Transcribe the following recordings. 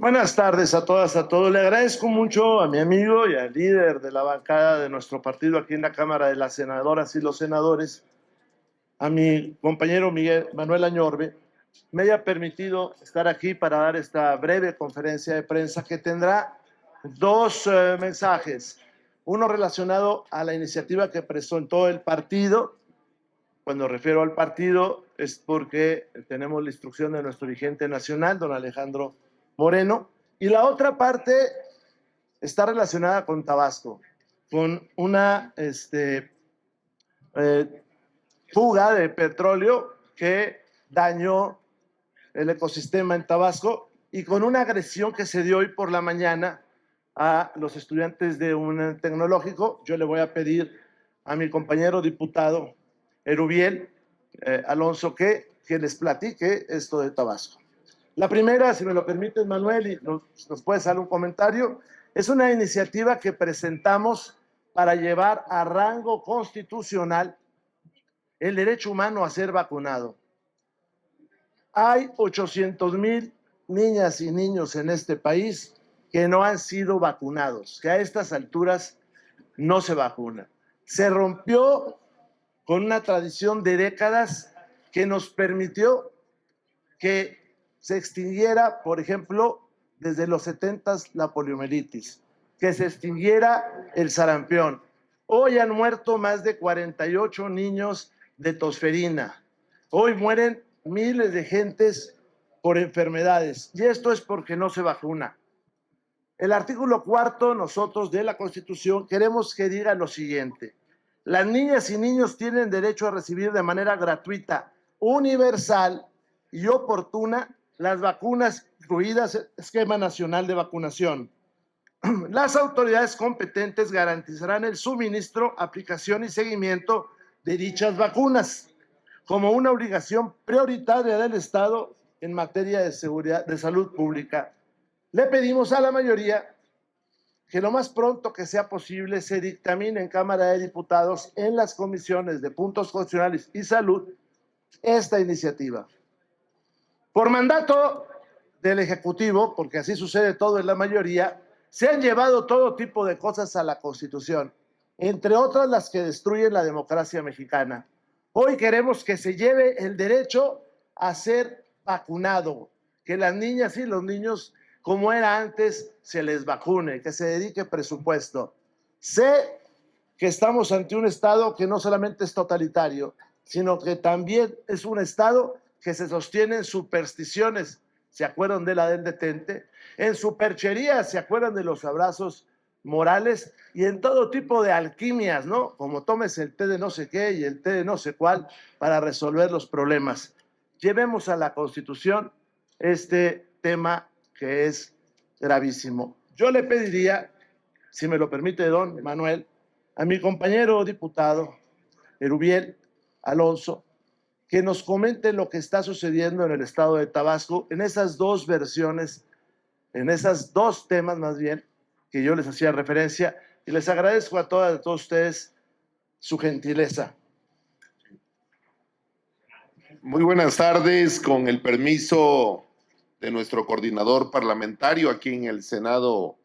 Buenas tardes a todas, a todos. Le agradezco mucho a mi amigo y al líder de la bancada de nuestro partido aquí en la Cámara de las Senadoras y los Senadores, a mi compañero Miguel Manuel Añorbe, me haya permitido estar aquí para dar esta breve conferencia de prensa que tendrá dos mensajes. Uno relacionado a la iniciativa que presentó el partido. Cuando refiero al partido es porque tenemos la instrucción de nuestro dirigente nacional, don Alejandro Moreno, y la otra parte está relacionada con Tabasco, con una fuga de petróleo que dañó el ecosistema en Tabasco y con una agresión que se dio hoy por la mañana a los estudiantes de un tecnológico. Yo le voy a pedir a mi compañero diputado Erubiel Alonso que les platique esto de Tabasco. La primera, si me lo permite Manuel, y nos puede hacer un comentario, es una iniciativa que presentamos para llevar a rango constitucional el derecho humano a ser vacunado. Hay 800,000 niñas y niños en este país que no han sido vacunados, que a estas alturas no se vacunan. Se rompió con una tradición de décadas que nos permitió que se extinguiera, por ejemplo, desde los 70s la poliomielitis, que se extinguiera el sarampión. Hoy han muerto más de 48 niños de tosferina. Hoy mueren miles de gentes por enfermedades, y esto es porque no se vacuna. El artículo 4 nosotros de la Constitución queremos que diga lo siguiente: las niñas y niños tienen derecho a recibir de manera gratuita, universal y oportuna las vacunas incluidas en el Esquema Nacional de Vacunación. Las autoridades competentes garantizarán el suministro, aplicación y seguimiento de dichas vacunas como una obligación prioritaria del Estado en materia de seguridad, de salud pública. Le pedimos a la mayoría que lo más pronto que sea posible se dictamine en Cámara de Diputados, en las comisiones de puntos constitucionales y salud, esta iniciativa. Por mandato del Ejecutivo, porque así sucede todo en la mayoría, se han llevado todo tipo de cosas a la Constitución, entre otras las que destruyen la democracia mexicana. Hoy queremos que se lleve el derecho a ser vacunado, que las niñas y los niños, como era antes, se les vacune, que se dedique presupuesto. Sé que estamos ante un Estado que no solamente es totalitario, sino que también es un Estado que se sostiene en supersticiones. ¿Se acuerdan de la del detente? En supercherías, ¿se acuerdan de los abrazos morales? Y en todo tipo de alquimias, ¿no? Como tomes el té de no sé qué y el té de no sé cuál para resolver los problemas. Llevemos a la Constitución este tema que es gravísimo. Yo le pediría, si me lo permite don Manuel, a mi compañero diputado Erubiel Alonso, que nos comente lo que está sucediendo en el estado de Tabasco, en esas dos versiones, en esos dos temas más bien, que yo les hacía referencia, y les agradezco a todos ustedes su gentileza. Muy buenas tardes, con el permiso de nuestro coordinador parlamentario aquí en el Senado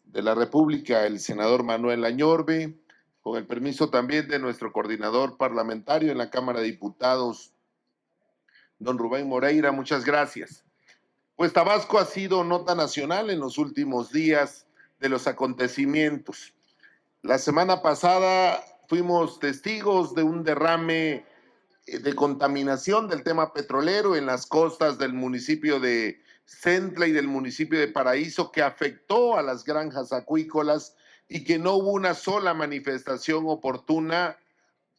de la República, el senador Manuel Añorbe, con el permiso también de nuestro coordinador parlamentario en la Cámara de Diputados, don Rubén Moreira, muchas gracias. Pues Tabasco ha sido nota nacional en los últimos días de los acontecimientos. La semana pasada fuimos testigos de un derrame de contaminación del tema petrolero en las costas del municipio de Centla y del municipio de Paraíso, que afectó a las granjas acuícolas y que no hubo una sola manifestación oportuna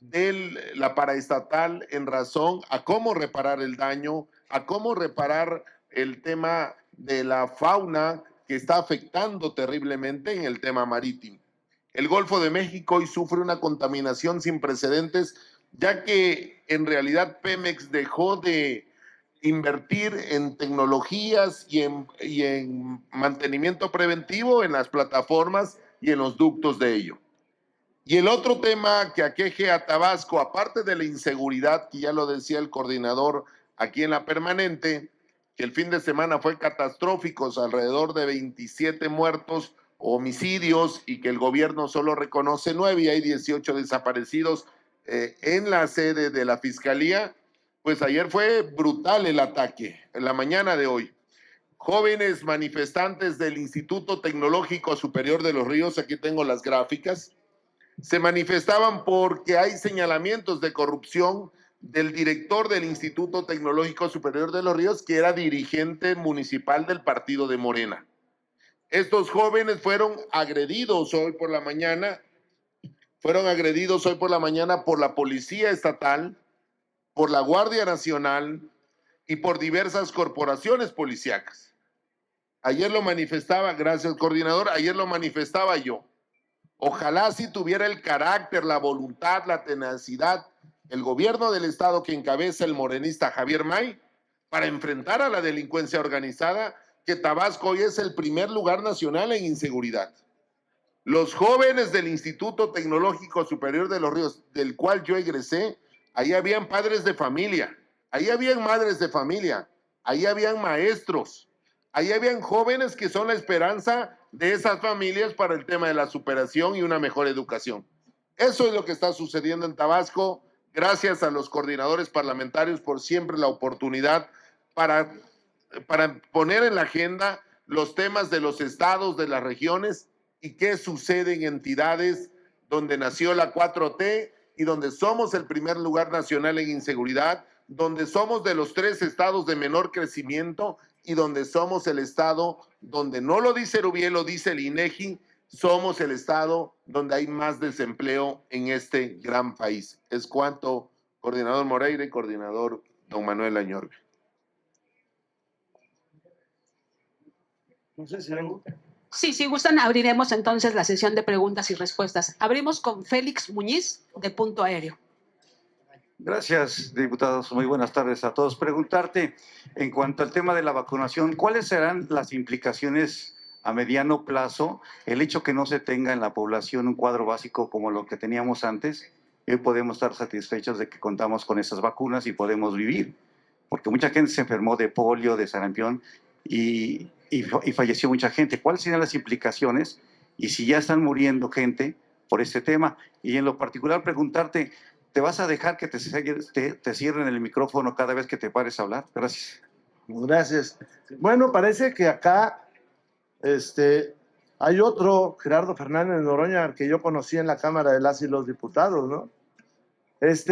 de la paraestatal en razón a cómo reparar el daño, a cómo reparar el tema de la fauna que está afectando terriblemente en el tema marítimo. El Golfo de México hoy sufre una contaminación sin precedentes, ya que en realidad Pemex dejó de invertir en tecnologías y en mantenimiento preventivo en las plataformas y en los ductos de ello. Y el otro tema que aqueje a Tabasco, aparte de la inseguridad, que ya lo decía el coordinador aquí en la permanente, que el fin de semana fue catastrófico, alrededor de 27 muertos, homicidios, y que el gobierno solo reconoce 9 y hay 18 desaparecidos en la sede de la Fiscalía. Pues ayer fue brutal el ataque, en la mañana de hoy. Jóvenes manifestantes del Instituto Tecnológico Superior de los Ríos, aquí tengo las gráficas, se manifestaban porque hay señalamientos de corrupción del director del Instituto Tecnológico Superior de los Ríos, que era dirigente municipal del partido de Morena. Estos jóvenes fueron agredidos hoy por la mañana por la Policía Estatal, por la Guardia Nacional y por diversas corporaciones policíacas. Ayer lo manifestaba, gracias coordinador, ayer lo manifestaba yo. Ojalá si tuviera el carácter, la voluntad, la tenacidad, el gobierno del estado que encabeza el morenista Javier May, para enfrentar a la delincuencia organizada, que Tabasco hoy es el primer lugar nacional en inseguridad. Los jóvenes del Instituto Tecnológico Superior de los Ríos, del cual yo egresé, ahí habían padres de familia, ahí habían madres de familia, ahí habían maestros, ahí habían jóvenes que son la esperanza de esas familias para el tema de la superación y una mejor educación. Eso es lo que está sucediendo en Tabasco. Gracias a los coordinadores parlamentarios por siempre la oportunidad para poner en la agenda los temas de los estados, de las regiones y qué sucede en entidades donde nació la 4T y donde somos el primer lugar nacional en inseguridad, donde somos de los 3 estados de menor crecimiento y donde somos el estado donde no lo dice Rubiel, lo dice el INEGI, somos el estado donde hay más desempleo en este gran país. Es cuanto, coordinador Moreira y coordinador don Manuel Añorbe. No sé si Sí, si gustan, abriremos entonces la sesión de preguntas y respuestas. Abrimos con Félix Muñiz, de Punto Aéreo. Gracias, diputados. Muy buenas tardes a todos. Preguntarte, en cuanto al tema de la vacunación, ¿cuáles serán las implicaciones a mediano plazo? El hecho que no se tenga en la población un cuadro básico como lo que teníamos antes, hoy podemos estar satisfechos de que contamos con esas vacunas y podemos vivir, porque mucha gente se enfermó de polio, de sarampión y falleció mucha gente. ¿Cuáles serían las implicaciones? Y si ya están muriendo gente por este tema. Y en lo particular preguntarte, ¿te vas a dejar que te cierren el micrófono cada vez que te pares a hablar? Gracias. Gracias. Bueno, parece que acá hay otro Gerardo Fernández Noroña que yo conocí en la Cámara de las y los Diputados, ¿no? Es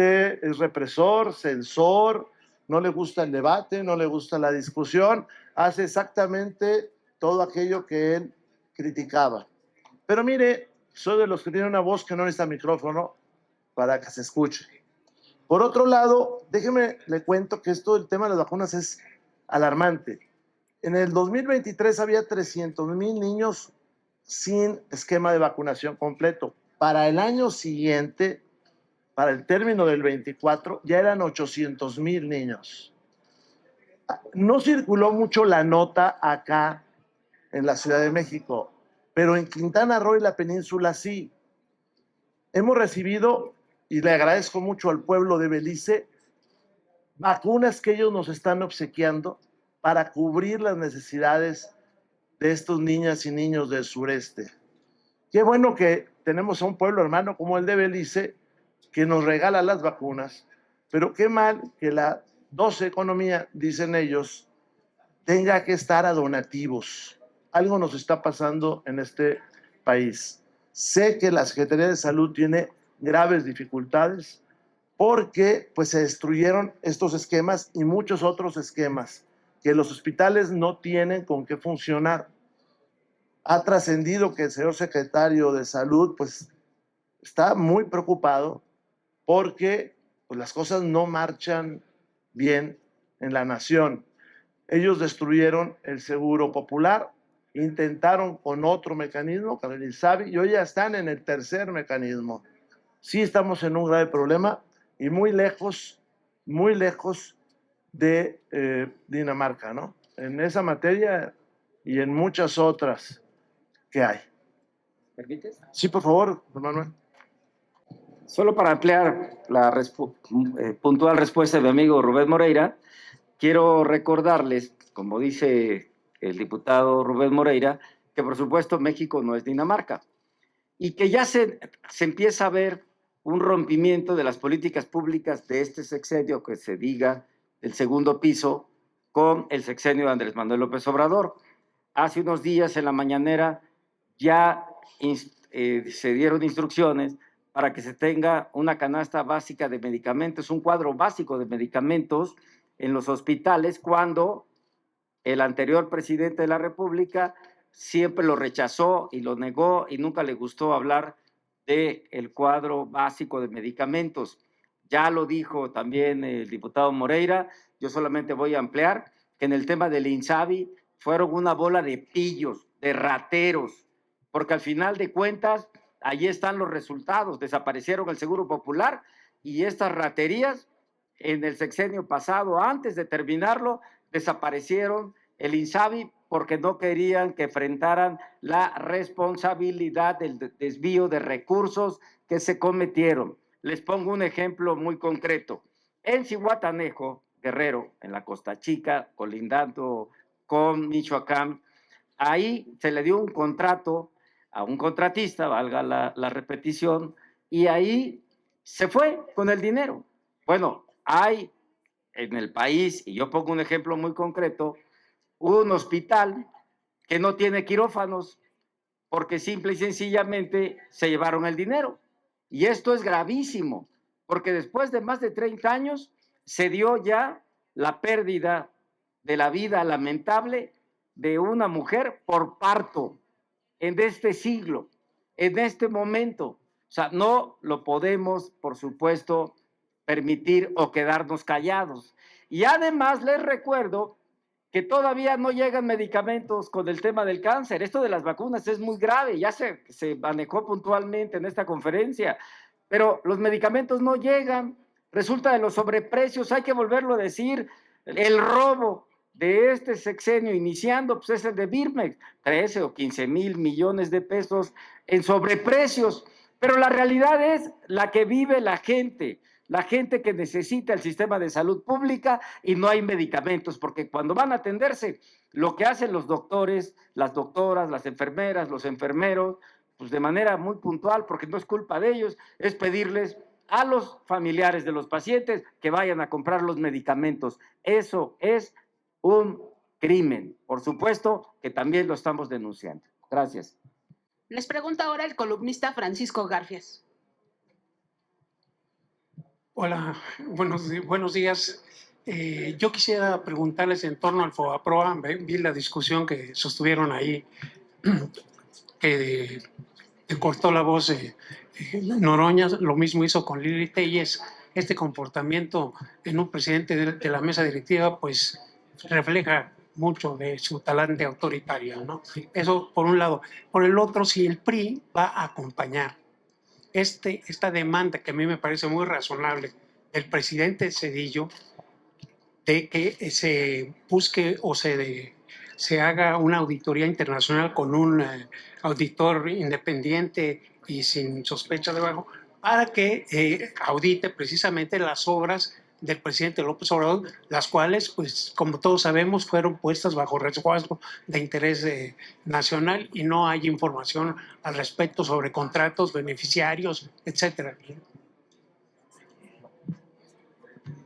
represor, censor, no le gusta el debate, no le gusta la discusión, hace exactamente todo aquello que él criticaba. Pero mire, soy de los que tienen una voz que no necesita micrófono para que se escuche. Por otro lado, déjeme le cuento que esto del tema de las vacunas es alarmante. En el 2023 había 300,000 niños sin esquema de vacunación completo. Para el año siguiente, para el término del 24, ya eran 800,000 niños. No circuló mucho la nota acá en la Ciudad de México, pero en Quintana Roo y la península sí. Hemos recibido, y le agradezco mucho al pueblo de Belice, vacunas que ellos nos están obsequiando para cubrir las necesidades de estos niñas y niños del sureste. Qué bueno que tenemos a un pueblo hermano como el de Belice que nos regala las vacunas, pero qué mal que la 12 economía, dicen ellos, tenga que estar a donativos. Algo nos está pasando en este país. Sé que la Secretaría de Salud tiene graves dificultades porque pues, se destruyeron estos esquemas y muchos otros esquemas que los hospitales no tienen con qué funcionar. Ha trascendido que el señor secretario de Salud pues, está muy preocupado porque pues, las cosas no marchan bien en la nación. Ellos destruyeron el Seguro Popular, intentaron con otro mecanismo, con el INSABI, y hoy ya están en el tercer mecanismo. Sí estamos en un grave problema y muy lejos de Dinamarca, ¿no? En esa materia y en muchas otras que hay. ¿Permites? Sí, por favor, Manuel. Solo para ampliar la puntual respuesta de mi amigo Rubén Moreira, quiero recordarles como dice el diputado Rubén Moreira, que por supuesto México no es Dinamarca y que ya se empieza a ver un rompimiento de las políticas públicas de este sexenio, que se diga el segundo piso, con el sexenio de Andrés Manuel López Obrador. Hace unos días en la mañanera ya se dieron instrucciones para que se tenga una canasta básica de medicamentos, un cuadro básico de medicamentos en los hospitales, cuando el anterior presidente de la República siempre lo rechazó y lo negó y nunca le gustó hablar del cuadro básico de medicamentos. Ya lo dijo también el diputado Moreira, yo solamente voy a ampliar que en el tema del INSABI fueron una bola de pillos, de rateros, porque al final de cuentas, ahí están los resultados, desaparecieron el Seguro Popular y estas raterías en el sexenio pasado, antes de terminarlo, desaparecieron el INSABI porque no querían que enfrentaran la responsabilidad del desvío de recursos que se cometieron. Les pongo un ejemplo muy concreto. En Zihuatanejo, Guerrero, en la Costa Chica, colindando con Michoacán, ahí se le dio un contrato a un contratista, valga la repetición, y ahí se fue con el dinero. Bueno, hay en el país, y yo pongo un ejemplo muy concreto, un hospital que no tiene quirófanos porque simple y sencillamente se llevaron el dinero. Y esto es gravísimo, porque después de más de 30 años se dio ya la pérdida de la vida lamentable de una mujer por parto en este siglo, en este momento. O sea, no lo podemos, por supuesto, permitir o quedarnos callados. Y además les recuerdo que todavía no llegan medicamentos con el tema del cáncer. Esto de las vacunas es muy grave, ya se manejó puntualmente en esta conferencia, pero los medicamentos no llegan, resulta de los sobreprecios, hay que volverlo a decir, el robo de este sexenio iniciando, pues es el de Birmex, 13 o 15 mil millones de pesos en sobreprecios, pero la realidad es la que vive la gente que necesita el sistema de salud pública y no hay medicamentos, porque cuando van a atenderse, lo que hacen los doctores, las doctoras, las enfermeras, los enfermeros, pues de manera muy puntual, porque no es culpa de ellos, es pedirles a los familiares de los pacientes que vayan a comprar los medicamentos. Eso es un crimen. Por supuesto que también lo estamos denunciando. Gracias. Les pregunta ahora el columnista Francisco Garfias. Hola, buenos días. Yo quisiera preguntarles en torno al FOBAPROA. Vi la discusión que sostuvieron ahí, que cortó la voz Noroña, lo mismo hizo con Lili Telles. Este comportamiento en un presidente de la mesa directiva, pues refleja mucho de su talante autoritario, ¿no? Eso por un lado. Por el otro, si el PRI va a acompañar esta demanda que a mí me parece muy razonable del presidente Zedillo de que se busque o se haga una auditoría internacional con un auditor independiente y sin sospecha debajo para que audite precisamente las obras del presidente López Obrador, las cuales, pues, como todos sabemos, fueron puestas bajo resguardo de interés nacional y no hay información al respecto sobre contratos, beneficiarios, etcétera.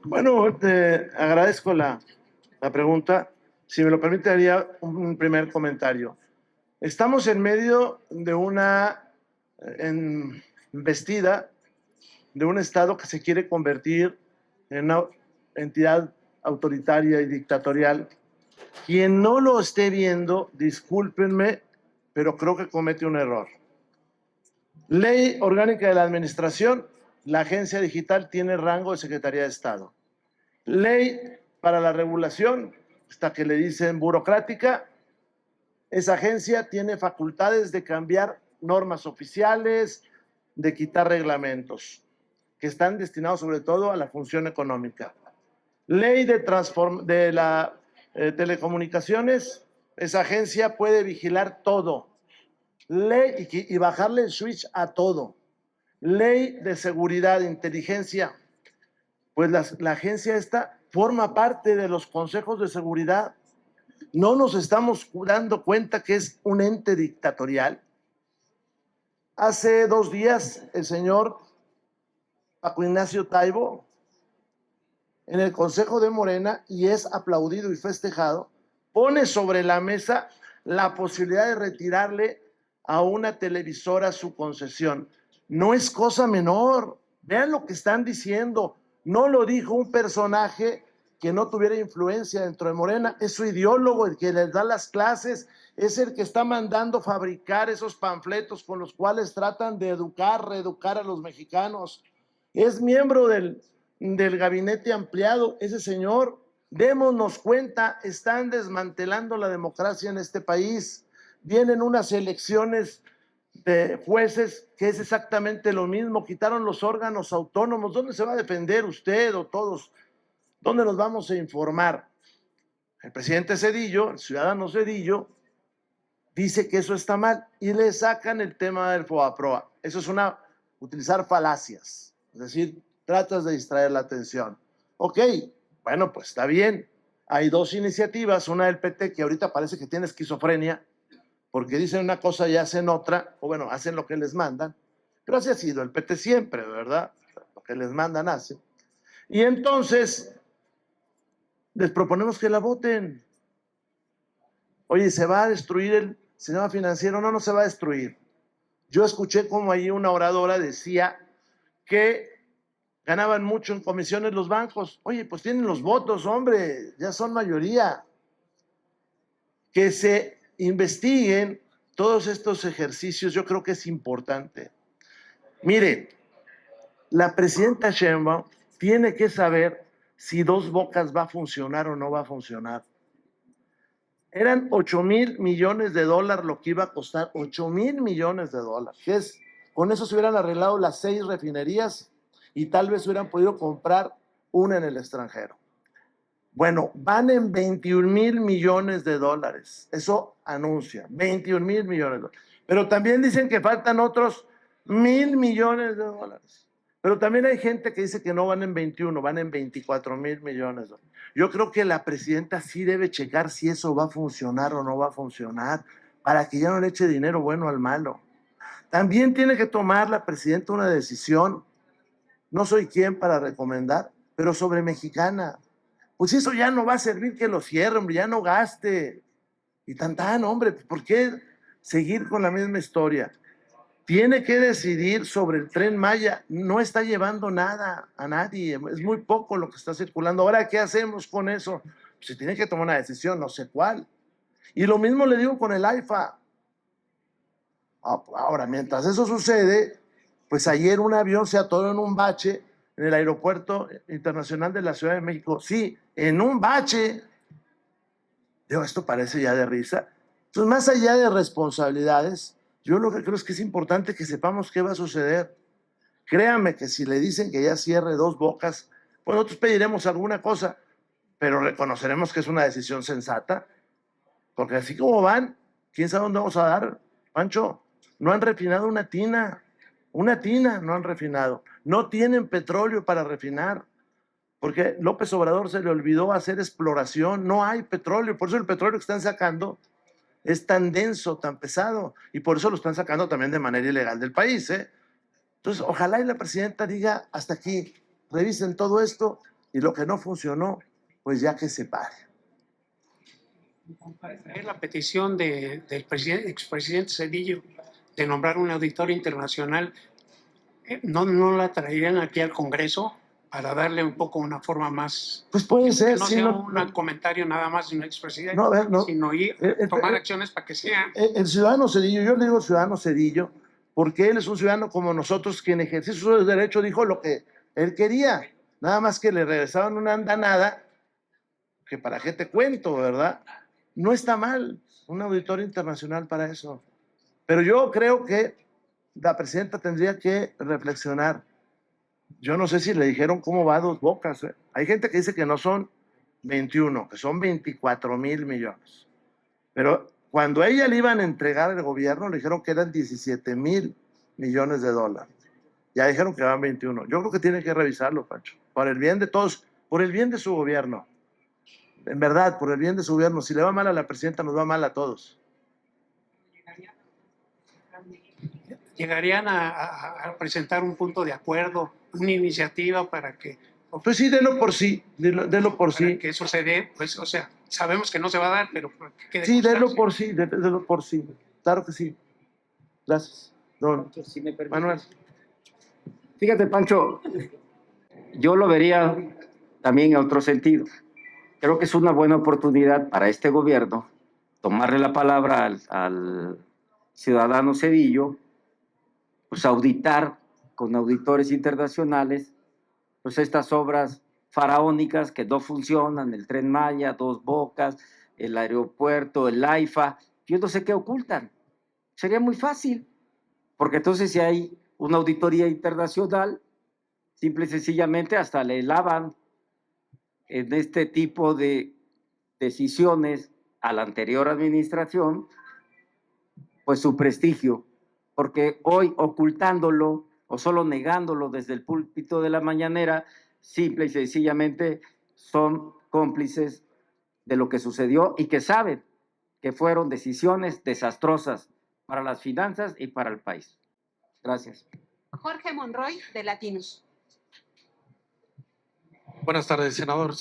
Bueno, agradezco la pregunta. Si me lo permite, haría un primer comentario. Estamos en medio de una embestida de un Estado que se quiere convertir en una entidad autoritaria y dictatorial. Quien no lo esté viendo, discúlpenme, pero creo que comete un error. Ley Orgánica de la Administración, la agencia digital tiene rango de Secretaría de Estado. Ley para la regulación, hasta que le dicen burocrática, esa agencia tiene facultades de cambiar normas oficiales, de quitar reglamentos, que están destinados sobre todo a la función económica. Ley de las telecomunicaciones, esa agencia puede vigilar todo. Ley y bajarle el switch a todo. Ley de seguridad, inteligencia, pues la agencia esta forma parte de los consejos de seguridad. ¿No nos estamos dando cuenta que es un ente dictatorial? Hace 2 días, el señor Paco Ignacio Taibo, en el Consejo de Morena, y es aplaudido y festejado, pone sobre la mesa la posibilidad de retirarle a una televisora su concesión. No es cosa menor. Vean lo que están diciendo. No lo dijo un personaje que no tuviera influencia dentro de Morena. Es su ideólogo el que les da las clases, es el que está mandando fabricar esos panfletos con los cuales tratan de educar, reeducar a los mexicanos. Es miembro del gabinete ampliado, ese señor. Démonos cuenta, están desmantelando la democracia en este país. Vienen unas elecciones de jueces que es exactamente lo mismo. Quitaron los órganos autónomos. ¿Dónde se va a defender usted o todos? ¿Dónde nos vamos a informar? El presidente Zedillo, el ciudadano Zedillo, dice que eso está mal y le sacan el tema del FOBAPROA. Eso es utilizar falacias, es decir, tratas de distraer la atención. Ok, bueno, pues está bien. Hay 2 iniciativas, una del PT que ahorita parece que tiene esquizofrenia, porque dicen una cosa y hacen otra, o bueno, hacen lo que les mandan, pero así ha sido el PT siempre, ¿verdad? Lo que les mandan hace. Y entonces les proponemos que la voten. Oye, ¿se va a destruir el sistema financiero? No, no se va a destruir. Yo escuché como ahí una oradora decía que ganaban mucho en comisiones los bancos. Oye, pues tienen los votos, hombre, ya son mayoría. Que se investiguen todos estos ejercicios, yo creo que es importante. Mire, la presidenta Sheinbaum tiene que saber si Dos Bocas va a funcionar o no va a funcionar. Eran 8,000 millones de dólares lo que iba a costar, 8,000 millones de dólares. Que es, con eso se hubieran arreglado las 6 refinerías y tal vez hubieran podido comprar una en el extranjero. Bueno, van en 21,000 millones de dólares. Eso anuncia, 21,000 millones de dólares. Pero también dicen que faltan otros 1,000 millones de dólares. Pero también hay gente que dice que no van en 21, van en 24,000 millones de dólares. Yo creo que la presidenta sí debe checar si eso va a funcionar o no va a funcionar, para que ya no le eche dinero bueno al malo. También tiene que tomar la presidenta una decisión, no soy quien para recomendar, pero sobre Mexicana. Pues eso ya no va a servir que lo cierre, hombre, ya no gaste. Y tan, hombre, ¿por qué seguir con la misma historia? Tiene que decidir sobre el Tren Maya. No está llevando nada a nadie, es muy poco lo que está circulando. Ahora, ¿qué hacemos con eso? Pues se tiene que tomar una decisión, no sé cuál. Y lo mismo le digo con el AIFA. Ahora, mientras eso sucede, pues ayer un avión se atoró en un bache en el Aeropuerto Internacional de la Ciudad de México. Sí, en un bache. Digo, esto parece ya de risa. Entonces, más allá de responsabilidades, yo lo que creo es que es importante que sepamos qué va a suceder. Créanme que si le dicen que ya cierre Dos Bocas, pues nosotros pediremos alguna cosa, pero reconoceremos que es una decisión sensata, porque así como van, quién sabe dónde vamos a dar, Pancho. No han refinado una tina no han refinado. No tienen petróleo para refinar, porque López Obrador se le olvidó hacer exploración. No hay petróleo, por eso el petróleo que están sacando es tan denso, tan pesado, y por eso lo están sacando también de manera ilegal del país, ¿eh? Entonces, ojalá y la presidenta diga, hasta aquí, revisen todo esto, y lo que no funcionó, pues ya que se pare. Es la petición del expresidente Zedillo de nombrar un auditor internacional. ¿No la traerían aquí al Congreso para darle un poco una forma más? Pues puede ser, no sí, sea un comentario nada más de un expresidente, no, a ver, no, sino ir tomar acciones para que sea. El ciudadano Zedillo, yo le digo ciudadano Zedillo, porque él es un ciudadano como nosotros, quien ejerció su derecho, dijo lo que él quería, nada más que le regresaban una andanada, que para qué te cuento, ¿verdad? No está mal un auditor internacional para eso, pero yo creo que la presidenta tendría que reflexionar. Yo no sé si le dijeron cómo va Dos Bocas, ¿eh? Hay gente que dice que no son 21, que son 24,000 millones. Pero cuando a ella le iban a entregar el gobierno, le dijeron que eran 17,000 millones de dólares. Ya dijeron que van 21. Yo creo que tiene que revisarlo, Pancho, por el bien de todos, por el bien de su gobierno. En verdad, por el bien de su gobierno, si le va mal a la presidenta, nos va mal a todos. ¿Llegarían a presentar un punto de acuerdo, una iniciativa para que, Pues sí, délo por sí, délo por para sí. que eso se dé? Pues, o sea, sabemos que no se va a dar, pero que quede Sí, délo constancia. por sí, délo por sí. Claro que sí. Gracias. Don Si me permites. Manuel. Fíjate, Pancho, yo lo vería también en otro sentido. Creo que es una buena oportunidad para este gobierno tomarle la palabra al ciudadano Cedillo, pues auditar con auditores internacionales pues estas obras faraónicas que no funcionan, el Tren Maya, Dos Bocas, el aeropuerto, el AIFA, yo no sé qué ocultan. Sería muy fácil, porque entonces si hay una auditoría internacional, simple y sencillamente hasta le lavan en este tipo de decisiones a la anterior administración, pues su prestigio, porque hoy ocultándolo o solo negándolo desde el púlpito de la mañanera, simple y sencillamente son cómplices de lo que sucedió y que saben que fueron decisiones desastrosas para las finanzas y para el país. Gracias. Jorge Monroy, de Latinos. Buenas tardes, senador,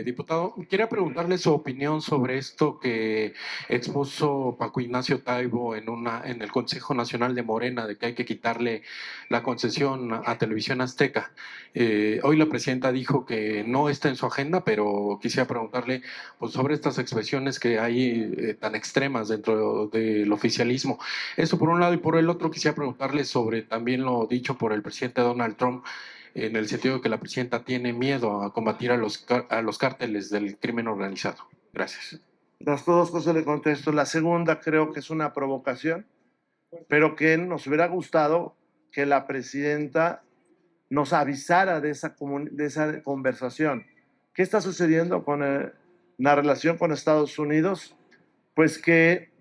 diputado. Quería preguntarle su opinión sobre esto que expuso Paco Ignacio Taibo en el Consejo Nacional de Morena, de que hay que quitarle la concesión a Televisión Azteca. Hoy la presidenta dijo que no está en su agenda, pero quisiera preguntarle pues, sobre estas expresiones que hay tan extremas dentro del oficialismo. Eso por un lado, y por el otro quisiera preguntarle sobre también lo dicho por el presidente Donald Trump, en el sentido de que la presidenta tiene miedo a combatir a los cárteles del crimen organizado. Gracias. Las dos cosas le contesto. La segunda creo que es una provocación, pero que nos hubiera gustado que la presidenta nos avisara de esa conversación. ¿Qué está sucediendo con la relación con Estados Unidos? Pues que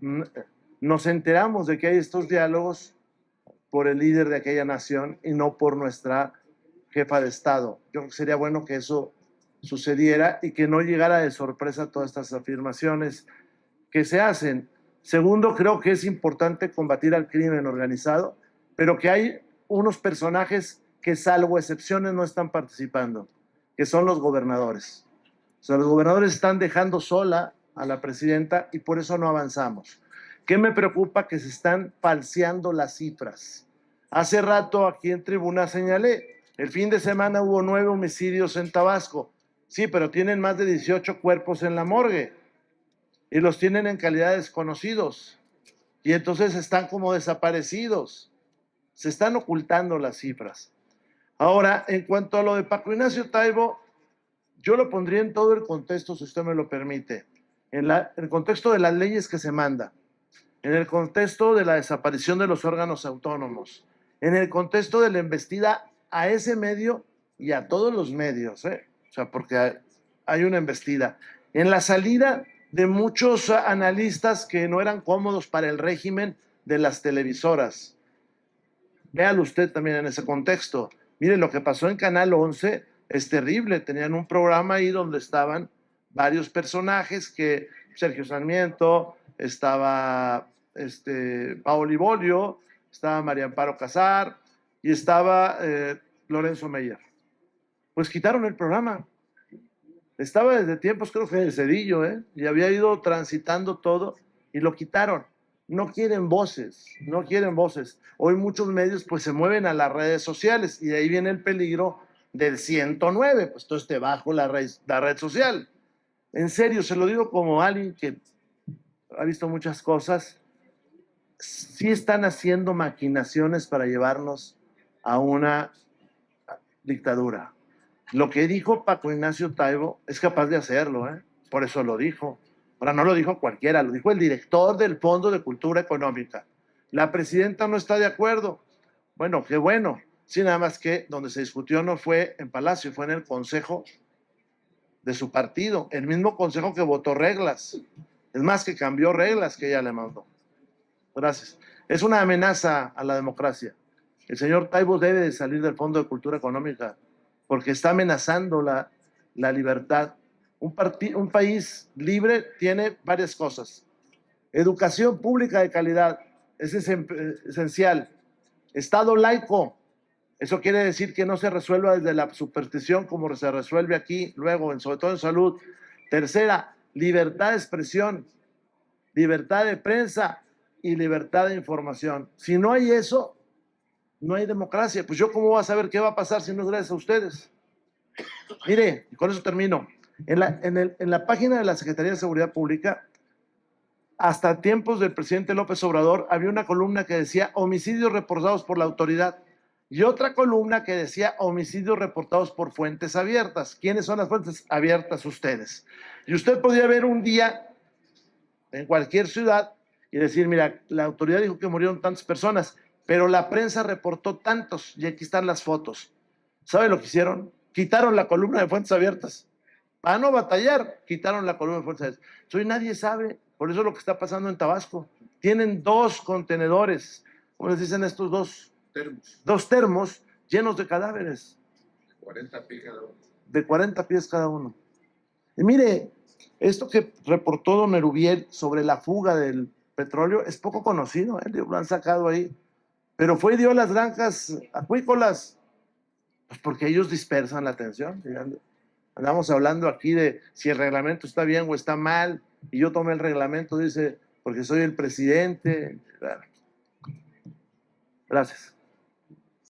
nos enteramos de que hay estos diálogos por el líder de aquella nación y no por nuestra jefa de Estado. Yo creo que sería bueno que eso sucediera y que no llegara de sorpresa todas estas afirmaciones que se hacen. Segundo, creo que es importante combatir al crimen organizado, pero que hay unos personajes que, salvo excepciones, no están participando, que son los gobernadores. O sea, los gobernadores están dejando sola a la presidenta y por eso no avanzamos. ¿Qué me preocupa? Que se están falseando las cifras. Hace rato aquí en tribuna señalé, el fin de semana hubo 9 homicidios en Tabasco. Sí, pero tienen más de 18 cuerpos en la morgue y los tienen en calidad de desconocidos. Y entonces están como desaparecidos. Se están ocultando las cifras. Ahora, en cuanto a lo de Paco Ignacio Taibo, yo lo pondría en todo el contexto, si usted me lo permite. En el contexto de las leyes que se mandan, en el contexto de la desaparición de los órganos autónomos, en el contexto de la embestida a ese medio y a todos los medios, o sea, porque hay una embestida. En la salida de muchos analistas que no eran cómodos para el régimen de las televisoras. Véalo usted también en ese contexto. Mire, lo que pasó en Canal 11 es terrible. Tenían un programa ahí donde estaban varios personajes que Sergio Sarmiento, estaba Paoli Bolio, estaba María Amparo Casar y estaba Lorenzo Meyer. Pues quitaron el programa. Estaba desde tiempos, creo que de Cedillo, y había ido transitando todo y lo quitaron. No quieren voces, no quieren voces. Hoy muchos medios pues se mueven a las redes sociales y de ahí viene el peligro del 109, pues entonces te bajo la red social. En serio, se lo digo como alguien que ha visto muchas cosas, sí están haciendo maquinaciones para llevarnos a una dictadura. Lo que dijo Paco Ignacio Taibo es capaz de hacerlo, por eso lo dijo. Ahora no lo dijo cualquiera, lo dijo el director del Fondo de Cultura Económica. La presidenta no está de acuerdo. Bueno, qué bueno. Sí, nada más que donde se discutió no fue en Palacio, fue en el consejo de su partido, el mismo consejo que votó reglas. Es más, que cambió reglas que ella le mandó. Gracias. Es una amenaza a la democracia. El señor Taibo debe de salir del Fondo de Cultura Económica porque está amenazando la libertad Un país libre tiene varias cosas. Educación pública de calidad, es esencial. Estado laico, eso quiere decir que no se resuelva desde la superstición como se resuelve aquí, luego, sobre todo en salud. Tercera, libertad de expresión, libertad de prensa y libertad de información. Si no hay eso, no hay democracia. Pues yo cómo voy a saber qué va a pasar si no es gracias a ustedes. Mire, y con eso termino. En la página de la Secretaría de Seguridad Pública, hasta tiempos del presidente López Obrador, había una columna que decía homicidios reportados por la autoridad y otra columna que decía homicidios reportados por fuentes abiertas. ¿Quiénes son las fuentes abiertas? Ustedes. Y usted podía ver un día en cualquier ciudad y decir, mira, la autoridad dijo que murieron tantas personas, pero la prensa reportó tantos y aquí están las fotos. ¿Sabe lo que hicieron? Quitaron la columna de fuentes abiertas. Para no batallar, quitaron la columna de fuentes abiertas. Hoy nadie sabe. Por eso es lo que está pasando en Tabasco. Tienen 2 contenedores, ¿cómo les dicen estos dos termos llenos de cadáveres. 40 pies cada uno. De 40 pies cada uno. Y mire, esto que reportó don Erubiel sobre la fuga del petróleo es poco conocido, lo han sacado ahí. Pero fue y dio las granjas acuícolas, pues porque ellos dispersan la atención. Andamos hablando aquí de si el reglamento está bien o está mal, y yo tomé el reglamento, dice, porque soy el presidente. Gracias.